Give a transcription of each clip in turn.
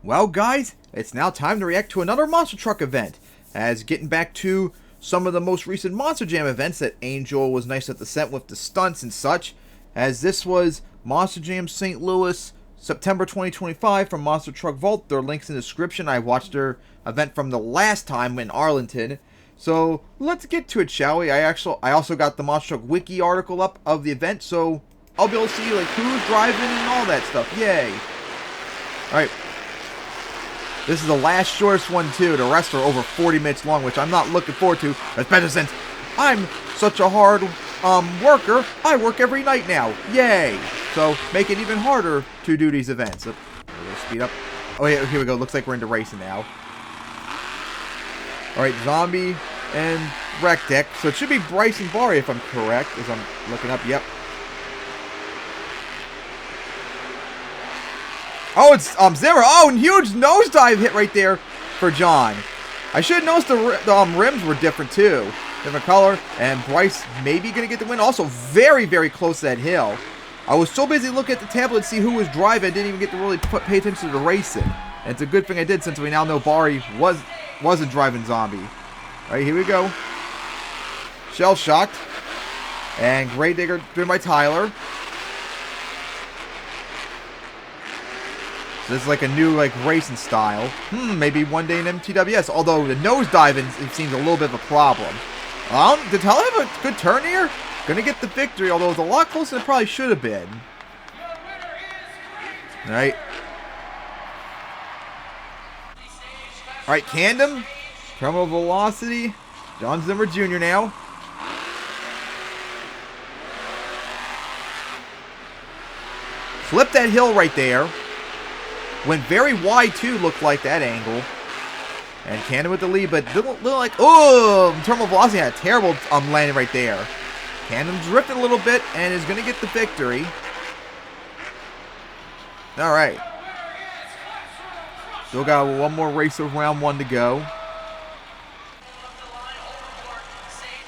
Well, guys, it's now time to react to another Monster Truck event. As getting back to some of the most recent Monster Jam events that Angel was nice at the set with the stunts and such. As this was Monster Jam St. Louis, September 2025 from Monster Truck Vault. There are links in the description. I watched their event from the last time in Arlington. So let's get to it, shall we? I also got the Monster Truck Wiki article up of the event, so I'll be able to see like who's driving and all that stuff. Yay! All right. This is the last shortest one, too. The rest are over 40 minutes long, which I'm not looking forward to, especially since I'm such a hard worker. I work every night now. Yay! So, make it even harder to do these events. We'll speed up. Oh, yeah, here we go. Looks like we're into racing now. Alright, Zombie and Wreck Deck. So, it should be Bryce and Barry, if I'm correct, as I'm looking up. Yep. Oh, it's Zimmer. Oh, and huge nosedive hit right there for John. I should have noticed the rims were different too. Different color. And Bryce maybe going to get the win. Also very, very close to that hill. I was so busy looking at the tablet to see who was driving, I didn't even get to really pay attention to the racing. And it's a good thing I did since we now know Barry wasn't driving Zombie. All right, here we go. Shell Shocked. And Gravedigger driven by Tyler. So this is like a new racing style. Maybe one day in MTWS. Although the nosediving it seems a little bit of a problem. Did Tyler have a good turn here? Gonna get the victory, although it was a lot closer than it probably should have been. Alright. Alright, Tandem. Terminal Velocity. John Zimmer Jr. now. Flip that hill right there. Went very wide, too, looked like that angle. And Cannon with the lead, but little like, oh, Terminal Velocity had a terrible landing right there. Cannon drifted a little bit and is going to get the victory. All right. Still got one more race of round one to go.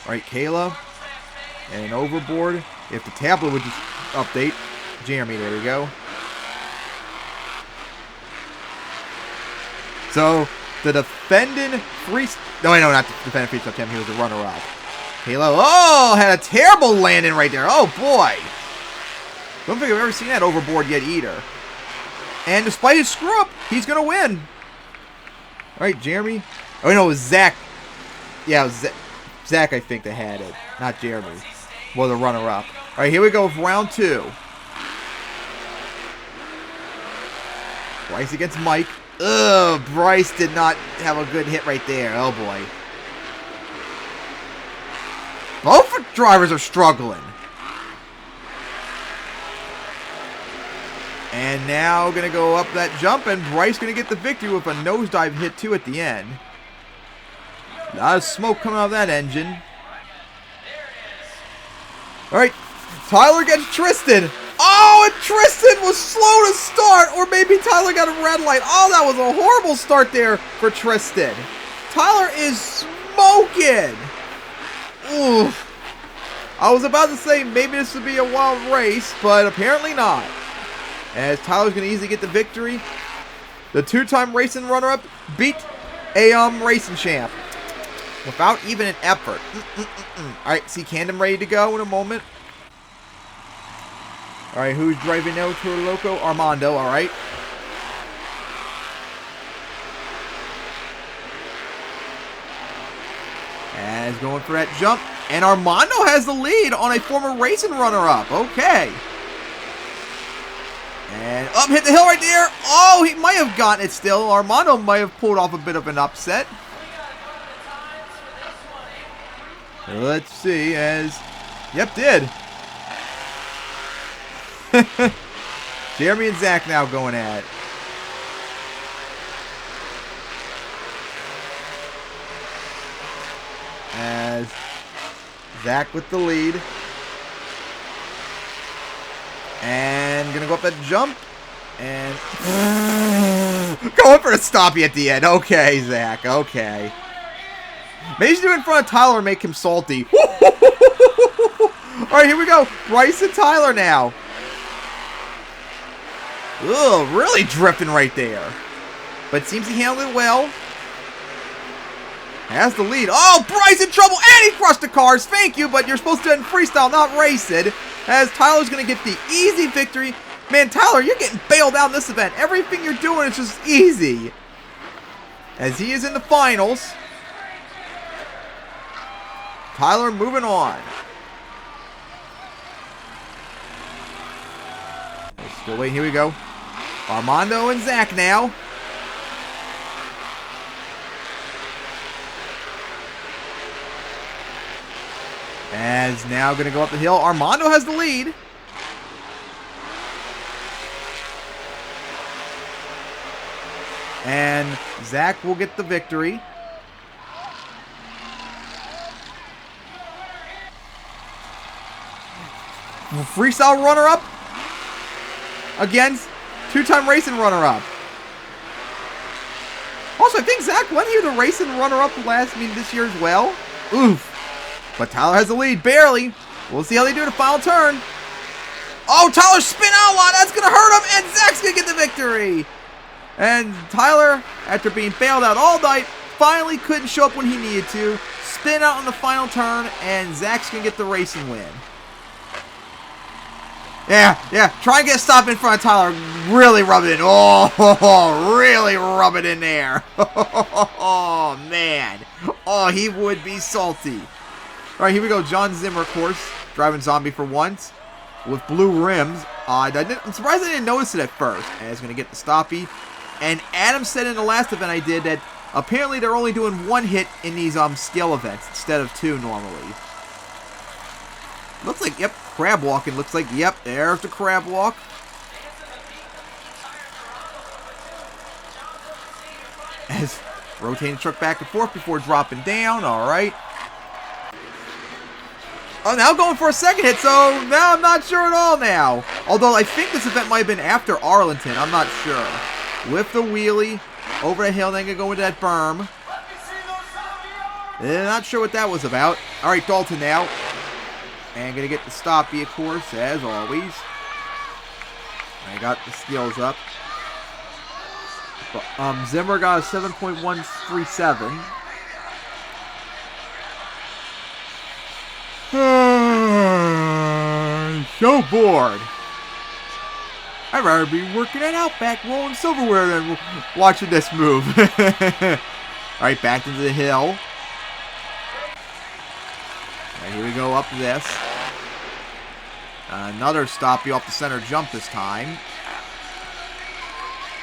All right, Kayla. And Overboard. If the tablet would just update. Jeremy, there we go. So, the defending no, not the defending Freestyle champion. He was the runner-up. Halo, had a terrible landing right there. Oh, boy. Don't think I've ever seen that overboard yet either. And despite his screw-up, he's going to win. All right, Jeremy. Oh, no, it was Zach. Yeah, it was Zach, I think, that had it. Not Jeremy. Well, the runner-up. All right, here we go with round two. Bryce against Mike. Ugh, Bryce did not have a good hit right there. Oh, boy. Both drivers are struggling. And now going to go up that jump, and Bryce going to get the victory with a nosedive hit, too, at the end. A lot of smoke coming out of that engine. All right, Tyler gets Tristan. Oh, and Tristan was slow to start, or maybe Tyler got a red light. Oh, that was a horrible start there for Tristan. Tyler is smoking. Ooh. I was about to say maybe this would be a wild race, but apparently not. As Tyler's going to easily get the victory. The two-time racing runner-up beat a racing champ without even an effort. All right, see Camden ready to go in a moment. All right, who's driving now to a Loco? Armando, all right. As going for that jump. And Armando has the lead on a former racing runner-up. Okay. And up, hit the hill right there. Oh, he might have gotten it still. Armando might have pulled off a bit of an upset. Let's see as... Yep, did. Jeremy and Zach now going at it. As Zach with the lead. And gonna go up that jump. And going for a stoppie at the end. Okay, Zach. Okay. Maybe he's doing in front of Tyler and make him salty. Alright, here we go. Bryce and Tyler now. Ugh, really drifting right there. but it seems he handled it well. Has the lead. Oh, Bryce in trouble, and he crushed the cars. Thank you, but you're supposed to do it in freestyle, not race it. As Tyler's going to get the easy victory. Man, Tyler, you're getting bailed out in this event. Everything you're doing is just easy. As he is in the finals. Tyler moving on. Still waiting. Here we go. Armando and Zach now. As now going to go up the hill. Armando has the lead. And Zach will get the victory. Freestyle runner-up. Again, two-time racing runner-up. Also, I think Zach went here to racing runner-up this year as well. Oof. But Tyler has the lead, barely. We'll see how they do the final turn. Oh, Tyler spin out a lot. That's going to hurt him, and Zach's going to get the victory. And Tyler, after being bailed out all night, finally couldn't show up when he needed to. Spin out on the final turn, and Zach's going to get the racing win. Yeah. Try and get a stop in front of Tyler. Really rub it in. Oh, really rub it in there. Oh, man. Oh, he would be salty. All right, here we go. John Zimmer, of course, driving Zombie for once with blue rims. I'm surprised I didn't notice it at first. And he's going to get the stoppie. And Adam said in the last event I did that apparently they're only doing one hit in these scale events instead of two normally. Looks like, yep, crab walking. Looks like, yep, there's the crab walk. As rotating the truck back and forth before dropping down. All right. Oh, now going for a second hit, so now I'm not sure at all now. Although I think this event might have been after Arlington. I'm not sure. With the wheelie over the hill, then going to go into that berm. Not sure what that was about. All right, Dalton now. And going to get the stoppie, of course, as always. I got the skills up. But, Zimmer got a 7.137. So bored. I'd rather be working at Outback rolling silverware than watching this move. Alright, back into the hill. Alright, here we go up this. Another stoppie off the center jump this time.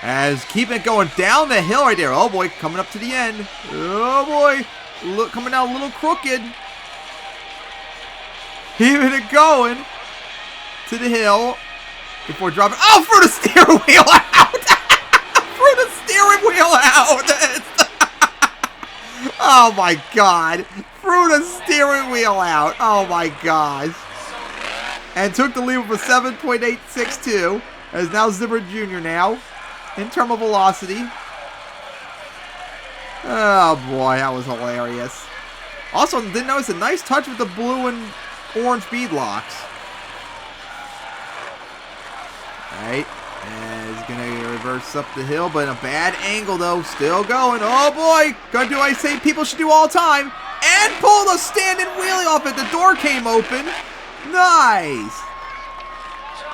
As keeping it going down the hill right there. Oh boy, coming up to the end. Oh boy. Look, coming out a little crooked. Keeping it going to the hill before dropping. Oh, through the steering wheel out! Through the steering wheel out! Oh my god! Threw the steering wheel out! Oh my gosh! And took the lead with a 7.862. As now Zimmer Jr. now in terminal velocity. Oh boy, that was hilarious. Also, didn't notice a nice touch with the blue and orange beadlocks. Alright, and he's gonna reverse up the hill, but in a bad angle though. Still going. Oh boy! Gonna do what I say people should do all the time. And pull the standing wheelie off it. The door came open. Nice!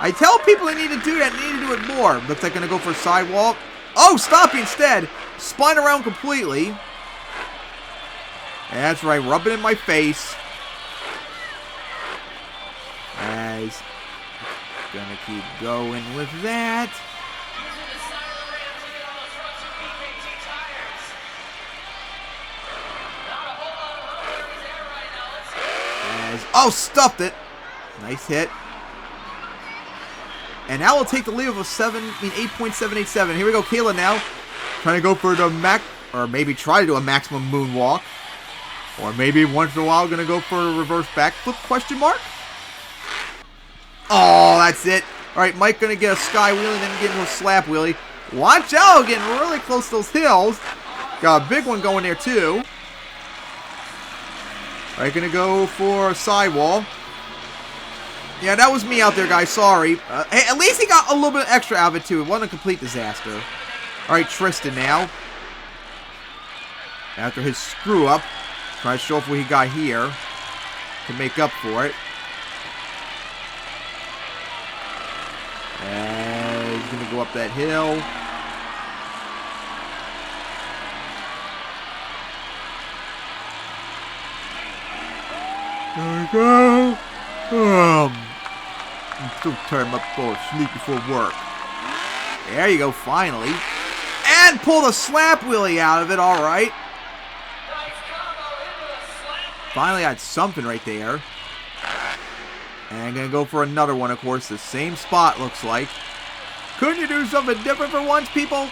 I tell people they need to do that, they need to do it more. Looks like gonna go for a sidewalk. Oh, stopping instead. Spun around completely. That's right, rub it in my face. As gonna keep going with that. As, oh, stuffed it. Nice hit. And now we'll take the lead of a 8.787. Here we go, Kayla now. Trying to go for the or maybe try to do a maximum moonwalk. Or maybe once in a while gonna go for a reverse backflip, question mark? Oh, that's it. Alright, Mike gonna get a sky wheelie and then get into a slap wheelie. Watch out, getting really close to those hills. Got a big one going there too. Alright, gonna go for a sidewall. Yeah, that was me out there, guys. Sorry. Hey, at least he got a little bit extra out of it, too. It wasn't a complete disaster. Alright, Tristan now. After his screw up. Try to show off what he got here. To make up for it. And he's going to go up that hill. There we go. I'm still tired. I'm up for sleep before work. There you go, finally. And pull the slap wheelie out of it, alright. Finally got something right there. And gonna go for another one, of course. The same spot, looks like. Couldn't you do something different for once, people?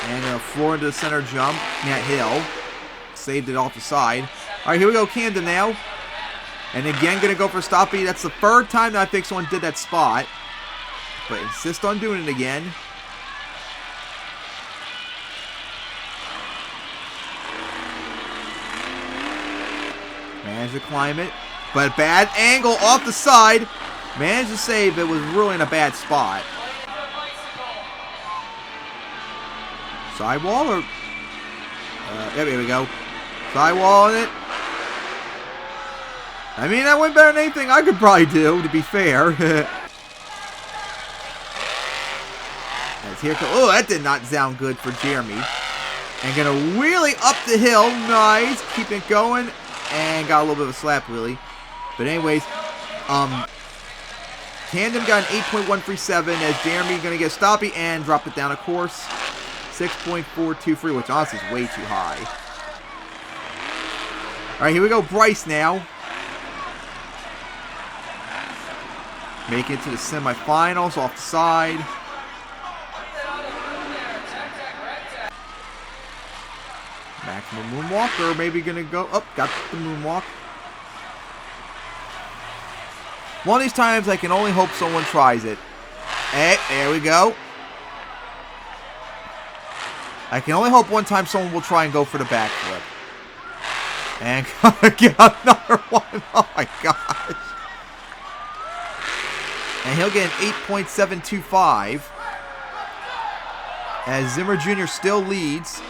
And gonna floor into the center jump. That hill. Saved it off the side. Alright, here we go, Camden now. And again, gonna go for Stoppy. That's the third time that I think someone did that spot. But insist on doing it again. Managed to climb it. But bad angle off the side. Managed to save. It was really in a bad spot. Sidewall or... yeah, there we go. Sidewall in it. I mean, that went better than anything I could probably do, to be fair. As here oh, that did not sound good for Jeremy. And gonna wheelie up the hill. Nice. Keep it going. And got a little bit of a slap wheelie. But anyways, Tandem got an 8.137 as Jeremy gonna get Stoppy and drop it down a course. 6.423, which honestly is way too high. Alright, here we go. Bryce now. Make it to the semifinals off the side. Maximum moonwalk, or maybe gonna go. Oh, got the moonwalk. One of these times, I can only hope someone tries it. Hey, there we go. I can only hope one time someone will try and go for the backflip. And get another one. Oh my gosh. And he'll get an 8.725. As Zimmer Jr. still leads.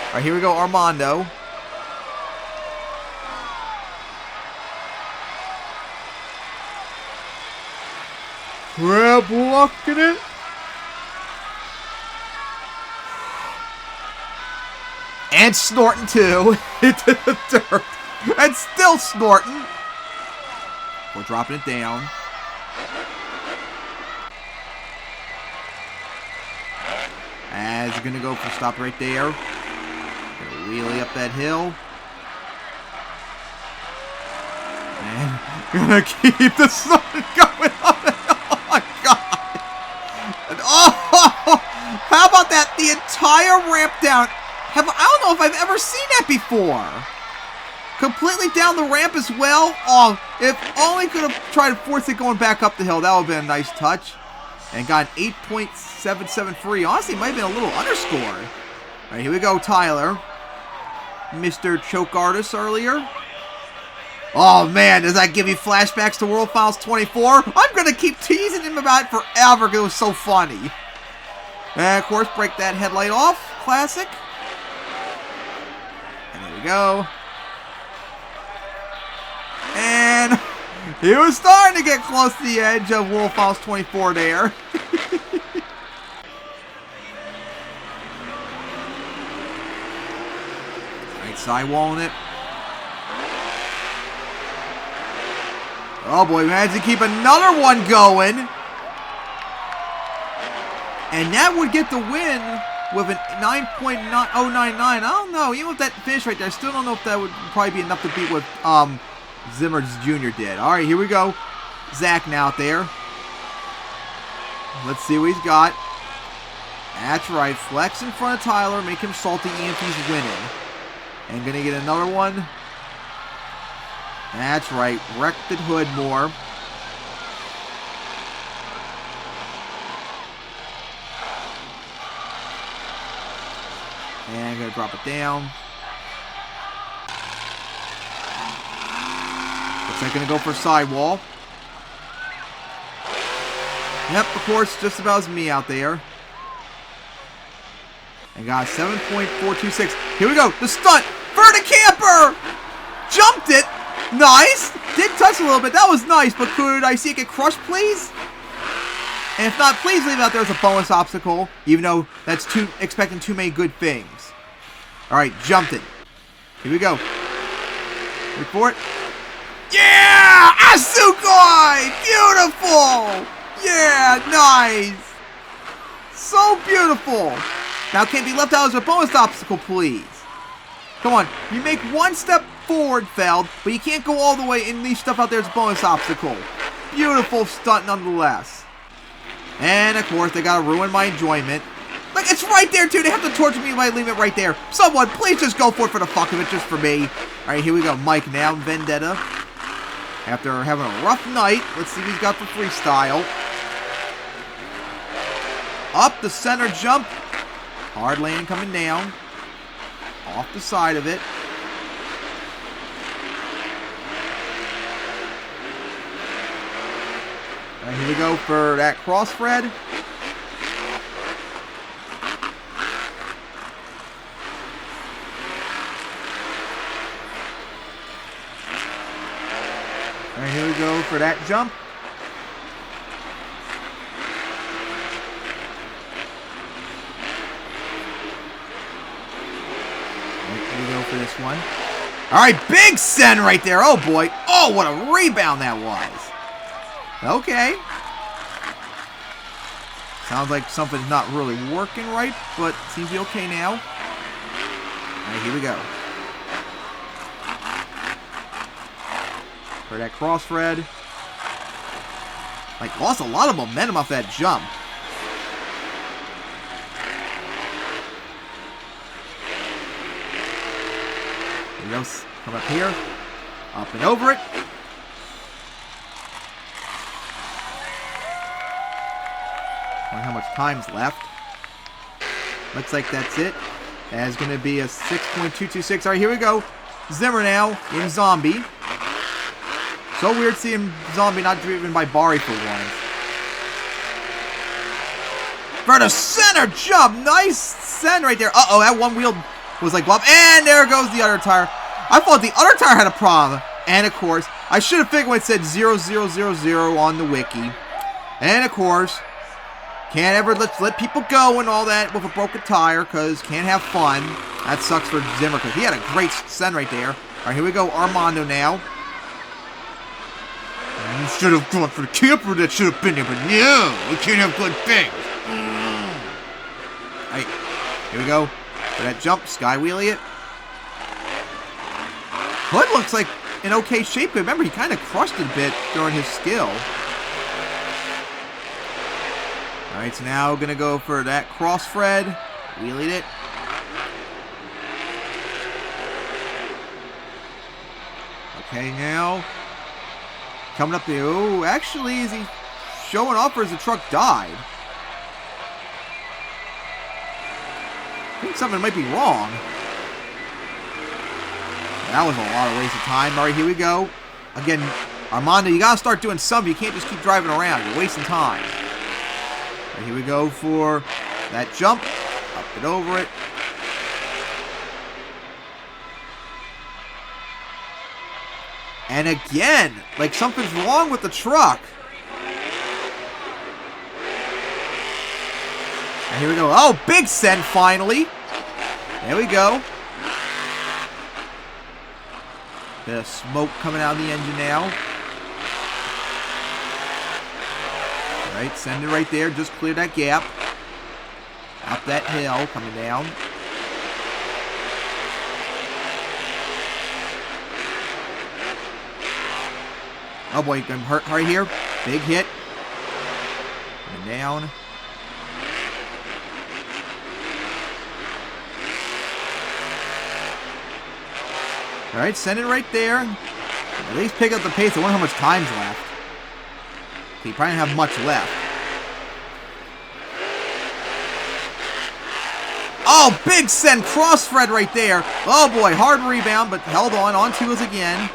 Alright, here we go, Armando. Grab blocking it. And snorting too. Into the dirt. And still snorting. We're dropping it down. As you're going to go for stop right there. Gonna wheelie up that hill. And gonna keep the sun going on. Oh my god. And oh, how about that? The entire ramp down. I don't know if I've ever seen that before. Completely down the ramp as well. Oh, if only could have tried to force it going back up the hill. That would have been a nice touch. And got an 8.773. Honestly, it might have been a little underscore. All right, here we go, Tyler. Mr. Choke Artist earlier. Oh, man, does that give you flashbacks to World Finals 24? I'm going to keep teasing him about it forever because it was so funny. And, of course, break that headlight off. Classic. And there we go. And he was starting to get close to the edge of World Finals 24 there. Right, sidewalling it. Oh boy, managed to keep another one going. And that would get the win with an 9.099. I don't know. Even with that finish right there, I still don't know if that would probably be enough to beat what Zimmer Jr. did. All right, here we go. Zach now out there. Let's see what he's got. That's right. Flex in front of Tyler. Make him salty and he's winning. And going to get another one. That's right. Wreck the hood more. And I'm going to drop it down. Looks like going to go for sidewall. Yep, of course, just about as me out there. And got 7.426. Here we go. The stunt for the camper. Jumped it. Nice. Did touch a little bit. That was nice, but could I see it get crushed, please? And if not, please leave it out there as a bonus obstacle, even though that's expecting too many good things. All right, jumped it. Here we go. Wait for it. Yeah! Asukoi! Beautiful! Yeah, nice. So beautiful. Now can't be left out as a bonus obstacle, please. Come on. You make one step forward, Feld, but you can't go all the way and leave stuff out there as a bonus obstacle. Beautiful stunt nonetheless. And, of course, they gotta ruin my enjoyment. Like, it's right there, too. They have to torture me by leaving it right there. Someone, please just go for it for the fuck of it, just for me. Alright, here we go. Mike now, Vendetta. After having a rough night, let's see what he's got for freestyle. Up the center jump. Hard landing coming down. Off the side of it. Alright, here we go for that cross thread. Alright, here we go for that jump. For this one. Alright, big send right there. Oh boy. Oh, what a rebound that was. Okay. Sounds like something's not really working right, but seems to be okay now. Alright, here we go. For that cross thread. Like, lost a lot of momentum off that jump. Come up here, up and over it. Wonder how much time's left. Looks like that's it. That's going to be a 6.226. All right, here we go. Zimmer now in Zombie. So weird seeing Zombie not driven by Bari for once. For the center jump. Nice send right there. Uh-oh, that one wheel was like, and there goes the other tire. I thought the other tire had a problem. And, of course, I should have figured when it said 0000 on the wiki. And, of course, can't ever let people go and all that with a broken tire because can't have fun. That sucks for Zimmer because he had a great send right there. All right, here we go. Armando now. You should have gone for the camper that should have been there, but no, we can't have good things. All right, here we go. For that jump, sky wheelie it. Hood looks like in okay shape, but remember, he kind of crushed it a bit during his skill. Alright, so now going to go for that cross thread. Wheelied it. Okay, now coming up there. Oh, actually, is he showing off or has the truck died? I think something might be wrong. That was a lot of waste of time. All right, here we go. Again, Armando, you got to start doing something. You can't just keep driving around. You're wasting time. All right, here we go for that jump. Up and over it. And again, like something's wrong with the truck. And here we go. Oh, big send finally. There we go. Bit of smoke coming out of the engine now. Alright, send it right there. Just clear that gap. Up that hill, coming down. Oh boy, I'm hurt right here. Big hit. Coming down. Alright, send it right there. At least pick up the pace. I wonder how much time's left. Okay, you probably don't have much left. Oh, big send cross thread right there. Oh boy, hard rebound, but held on two wheels again.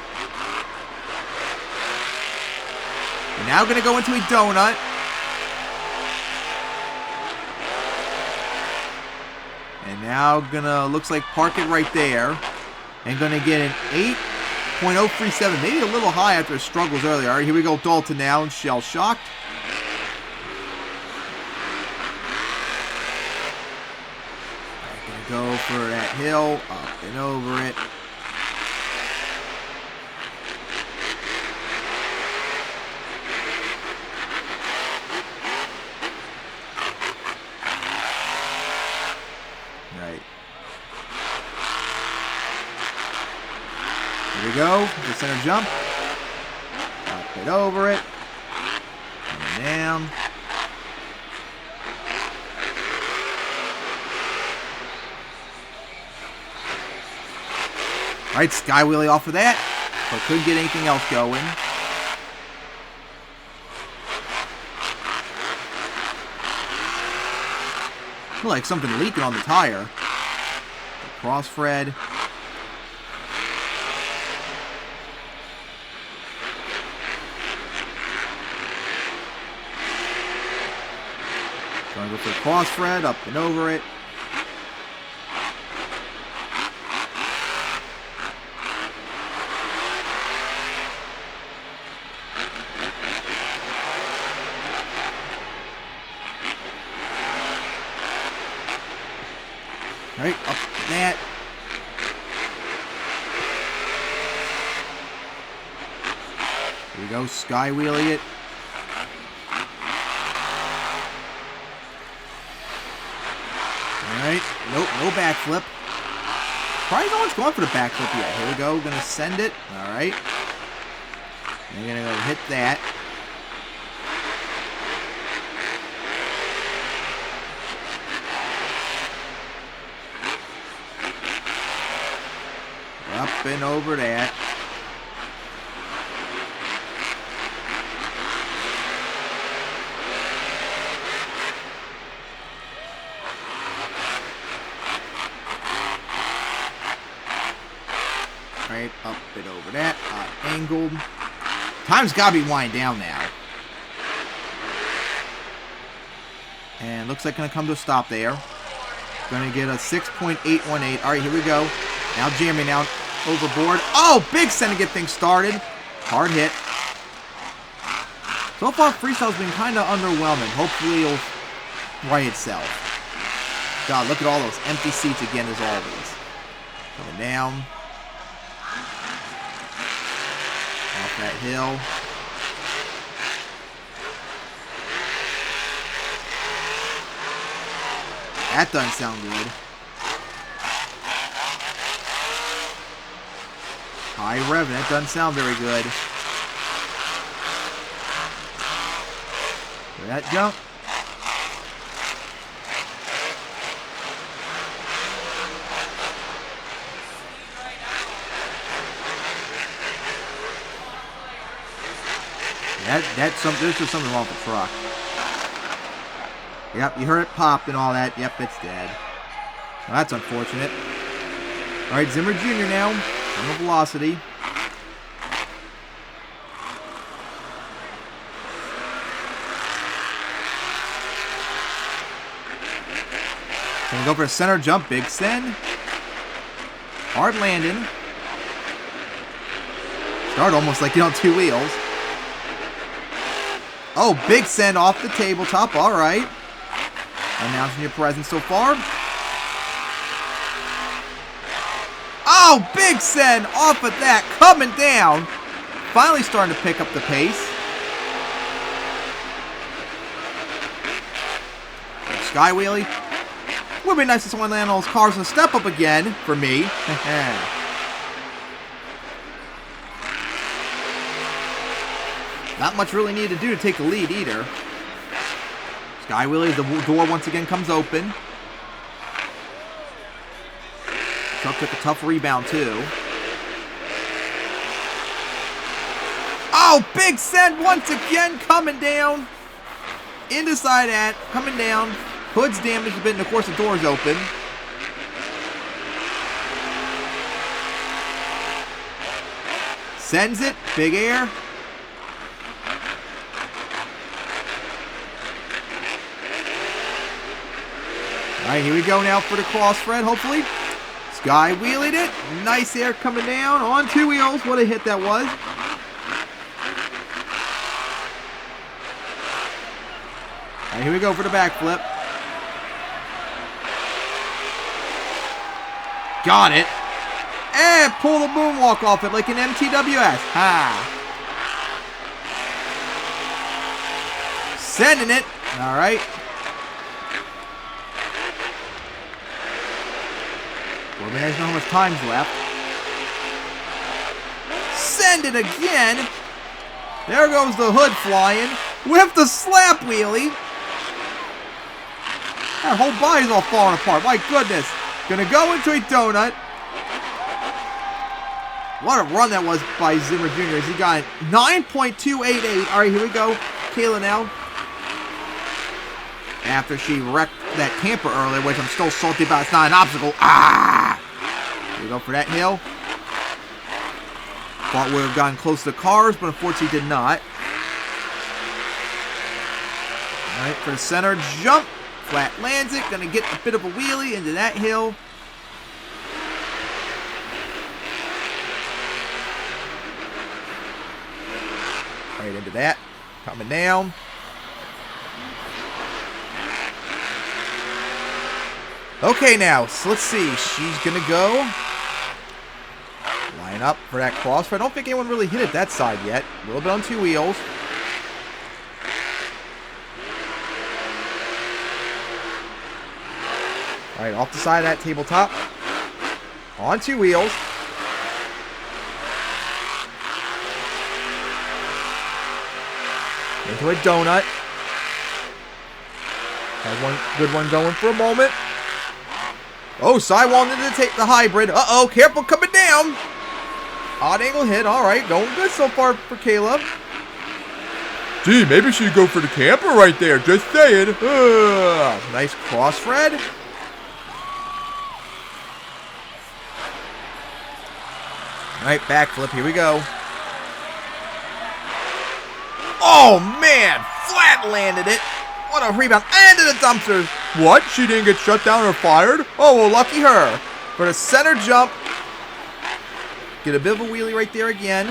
And now gonna go into a donut. And now gonna, looks like park it right there. And gonna get an 8.037. Maybe a little high after his struggles earlier. All right, here we go. Dalton now. Shell shocked. Gonna go for that hill. Up and over it. Right. Here we go. The center jump. Up and over it. And down. All right, sky wheelie off of that, but couldn't get anything else going. Feel like something leaking on the tire. Cross Fred. Gonna go for the cross Fred, up and over it. Right, up that. Here we go, sky wheelie it. Alright, nope, no backflip. Probably no one's going for the backflip yet. Here we go, gonna send it. Alright. And we're gonna go hit that. Up and over that. Right, up and over that. Angled. Time's got to be winding down now. And looks like going to come to a stop there. Going to get a 6.818. All right, here we go. Now jamming out overboard. Oh, big send to get things started. Hard hit. So far, Freestyle's been kind of underwhelming. Hopefully it'll right itself. God, look at all those empty seats again as always. Coming down. Off that hill. That doesn't sound good. High rev, that doesn't sound very good. That jump. There's just something wrong with the truck. Yep, you heard it popped and all that. Yep, it's dead. Well, that's unfortunate. All right, Zimmer Jr. now on the velocity. Gonna go for a center jump, big send. Hard landing. Start almost like you're on two wheels. Oh, big send off the tabletop. All right. Announcing your presence so far. Oh, big send off of that. Coming down. Finally starting to pick up the pace. Sky wheelie. Would be nice if someone land all those cars and step up again for me. Not much really needed to do to take the lead either. Sky wheelie, the door once again comes open. Truck took a tough rebound too. Oh, big send once again coming down. Into side at, coming down. Hood's damaged a bit, and of course the door's open. Sends it, big air. right, here we go now for the cross thread, hopefully. Sky wheeling it. Nice air coming down on 2 wheels. What a hit that was. All right, here we go for the backflip. Got it. And pull the moonwalk off it like an MTWS. Ha. Sending it. All right. Well, man, there's not much time's left. Send it again. There goes the hood flying. With the slap wheelie. That whole body's all falling apart. My goodness. Gonna go into a donut. What a run that was by Zimmer Jr. He got 9.288. All right, here we go. Kayla now. After she wrecked that camper earlier, which I'm still salty about. It's not an obstacle. Ah! Here we go for that hill. Thought we would have gotten close to the cars, but unfortunately did not. All right, for the center jump. Flat lands it. Gonna get a bit of a wheelie into that hill. Right into that. Coming down. Okay, now, so let's see. She's going to go. Line up for that cross. I don't think anyone really hit it that side yet. A little bit on 2 wheels. All right, off the side of that tabletop. On 2 wheels. Into a donut. Had one good one going for a moment. Oh, sidewall into the hybrid. Uh-oh, careful coming down. Odd angle hit. All right, going good so far for Caleb. Gee, maybe she'd go for the camper right there. Just saying. Nice cross thread. All right, backflip. Here we go. Oh, man. Flat landed it. What a rebound. And to the dumpsters. What? She didn't get shut down or fired? Oh, well, lucky her. For the center jump. Get a bit of a wheelie right there again.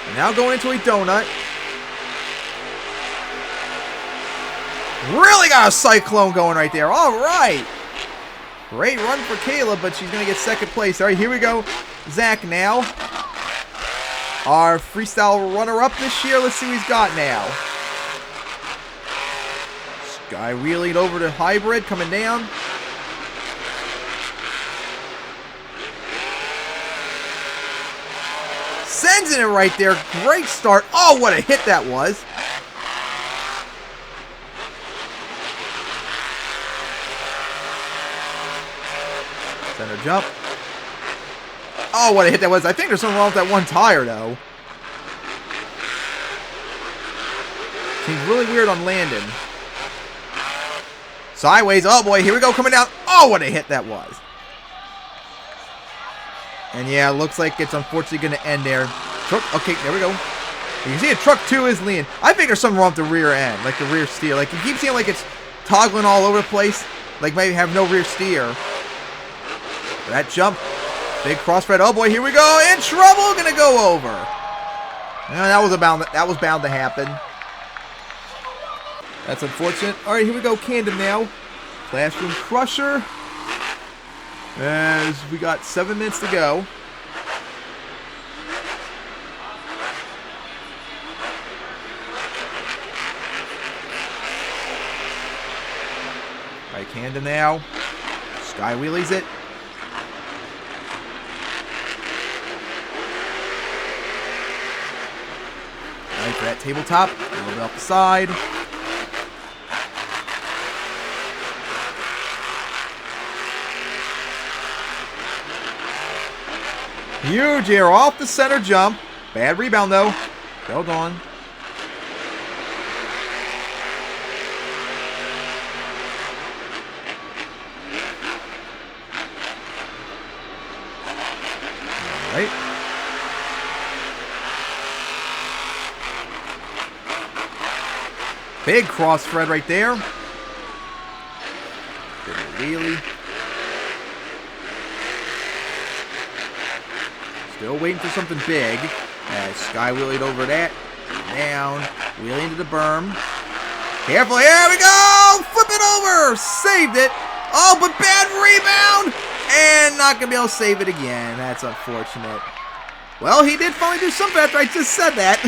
And now going into a donut. Really got a cyclone going right there. All right. Great run for Caleb, but she's going to get second place. All right, here we go. Zach now. Our freestyle runner-up this year. Let's see what he's got now. Sky wheeling over to hybrid, coming down. Sends it right there. Great start. Oh, what a hit that was. Center jump. Oh, what a hit that was. I think there's something wrong with that one tire, though. Seems really weird on landing. Sideways. Oh, boy. Here we go. Coming down. Oh, what a hit that was. And, yeah, it looks like it's unfortunately going to end there. Truck. Okay, there we go. You can see a truck 2 is leaning. I think there's something wrong with the rear end, like the rear steer. Like, you keep seeing like it's toggling all over the place. Like, maybe have no rear steer. That jump. Big crossfred. Oh boy, here we go. In trouble. Gonna go over. That was bound to happen. That's unfortunate. All right, here we go. Camden now. Classroom crusher. As we got 7 minutes to go. All right, Camden now. Sky wheelies it. For that tabletop, a little bit off the side. Huge air off the center jump. Bad rebound though. Held on. All right. Big cross thread right there. Big wheelie. Still waiting for something big. As Sky wheelied over that. Down. Wheelie into the berm. Careful. Here we go. Flip it over. Saved it. Oh, but bad rebound. And not going to be able to save it again. That's unfortunate. Well, he did finally do something after I just said that.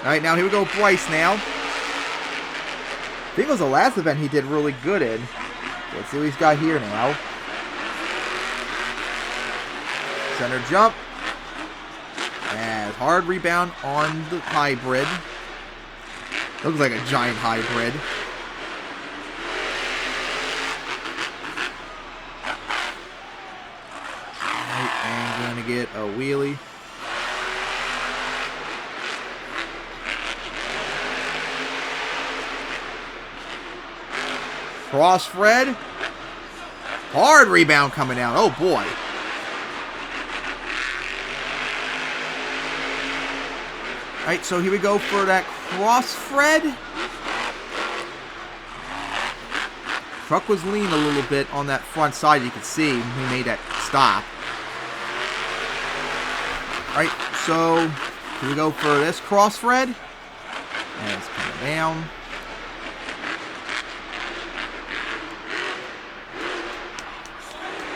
All right, now here we go, Bryce now. I think it was the last event he did really good in. Let's see what he's got here now. Center jump. And hard rebound on the hybrid. Looks like a giant hybrid. And going to get a wheelie. Cross thread. Hard rebound coming down. Oh boy. Alright, so here we go for that cross thread. Truck was lean a little bit on that front side. You can see he made that stop. Alright, so here we go for this cross thread. And it's coming down.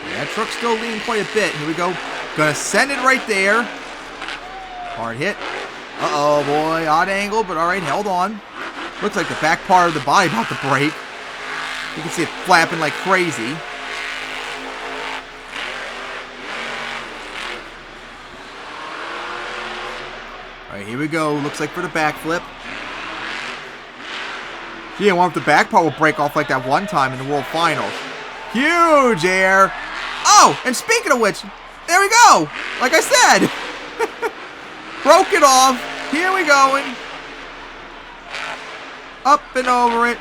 Yeah, that truck's still leaning quite a bit. Here we go. Gonna send it right there. Hard hit. Uh-oh, boy. Odd angle, but alright, held on. Looks like the back part of the body about to break. You can see it flapping like crazy. Alright, here we go. Looks like for the backflip. Gee, I wonder if the back part will break off like that one time in the World Finals. Huge air. Oh, and speaking of which, there we go. Like I said. Broke it off. Here we going. Up and over it.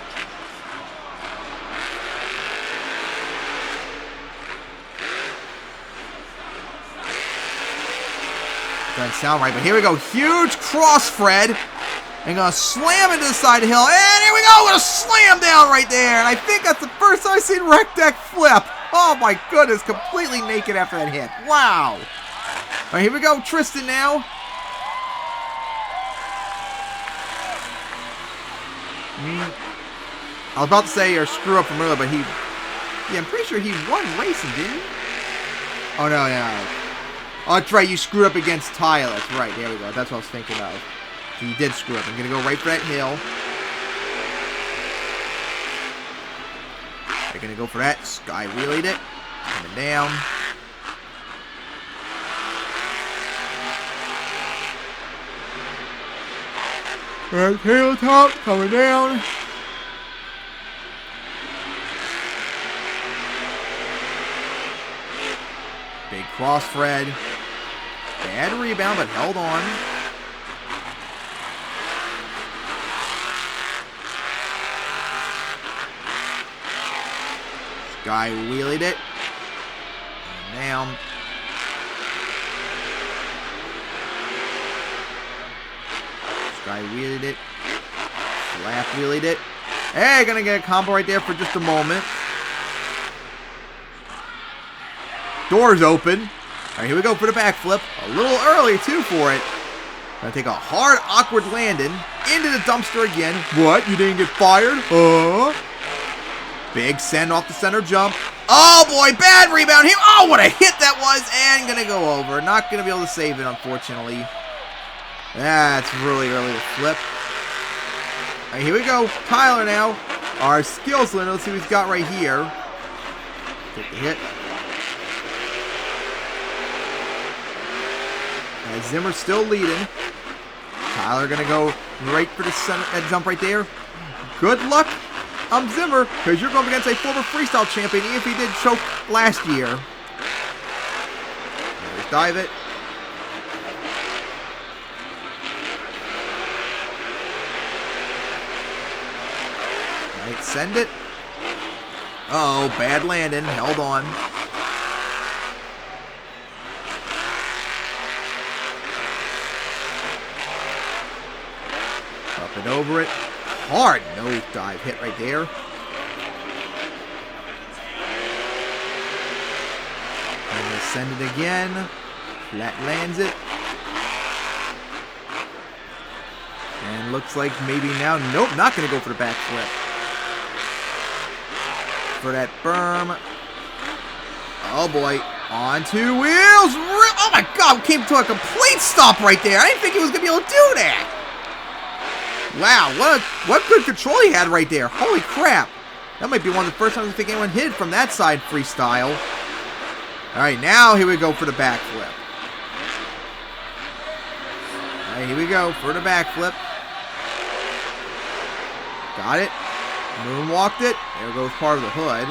Doesn't sound right, but here we go. Huge cross thread. And gonna slam into the side of the hill. And here we go. Gonna slam down right there. And I think that's the first time I've seen Rec Deck flip. Oh my goodness. Completely naked after that hit. Wow. All right, here we go. Tristan now. I was about to say or screw up from earlier, but yeah, I'm pretty sure he won racing, didn't he? Oh, no. Oh, that's right, you screwed up against Tyler. That's right, there we go. That's what I was thinking of. He did screw up. I'm going to go right for that hill. They're going to go for that. Sky wheelied it. Coming down. Right, tabletop coming down. Big cross thread. Bad rebound, but held on. Sky wheelied it. And down. Sky wheelied it. Slap wheelied it. Hey, gonna get a combo right there for just a moment. Doors open. Alright, here we go for the backflip. A little early, too, for it. Gonna take a hard, awkward landing into the dumpster again. What? You didn't get fired? Big send off the center jump. Oh, boy. Bad rebound here. Oh, what a hit that was. And gonna go over. Not gonna be able to save it, unfortunately. That's really early to flip. Alright, here we go. Tyler now. Our skills limit. Let's see what he's got right here. Take the hit. And Zimmer's still leading. Tyler gonna go right for the center, that jump right there. Good luck, Zimmer, because you're going against a former freestyle champion, if he did choke last year. Let's dive it. All right, send it. Uh-oh, bad landing. Held on. Up and over it. Hard nose dive hit right there. And they send it again. Flat lands it. And looks like maybe now, nope, not going to go for the backflip. For that berm. Oh boy. On 2 wheels. Oh my god, came to a complete stop right there. I didn't think he was going to be able to do that. Wow, what good control he had right there. Holy crap. That might be one of the first times I think anyone hit from that side freestyle. Alright, now here we go for the backflip. Alright, here we go for the backflip. Got it. Moonwalked it. There goes part of the hood.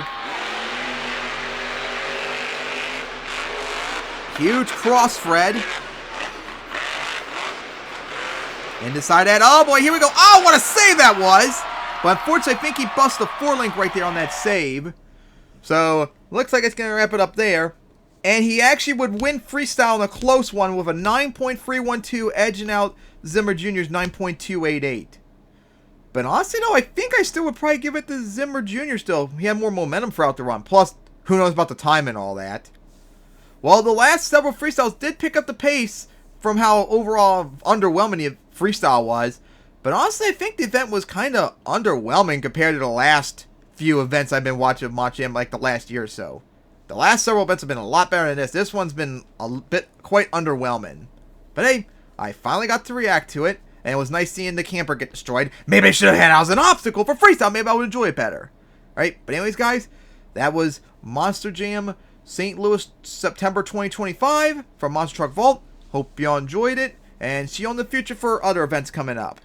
Huge cross Fred. Inside that. Oh boy, here we go. Oh, what a save that was. But unfortunately, I think he busted a 4-link right there on that save. So, looks like it's going to wrap it up there. And he actually would win freestyle in a close one with a 9.312, edging out Zimmer Jr.'s 9.288. But honestly, though, I think I still would probably give it to Zimmer Jr. still. He had more momentum throughout the run. Plus, who knows about the time and all that. Well, the last several freestyles did pick up the pace from how overall underwhelming the freestyle was. But honestly, I think the event was kind of underwhelming compared to the last few events I've been watching of Monster Jam, like the last year or so. The last several events have been a lot better than this. This one's been a bit quite underwhelming. But hey, I finally got to react to it, and it was nice seeing the camper get destroyed. Maybe I should have had it as an obstacle for freestyle. Maybe I would enjoy it better. Alright, but anyways, guys, that was Monster Jam St. Louis, September 2025 from Monster Truck Vault. Hope y'all enjoyed it, and see you in the future for other events coming up.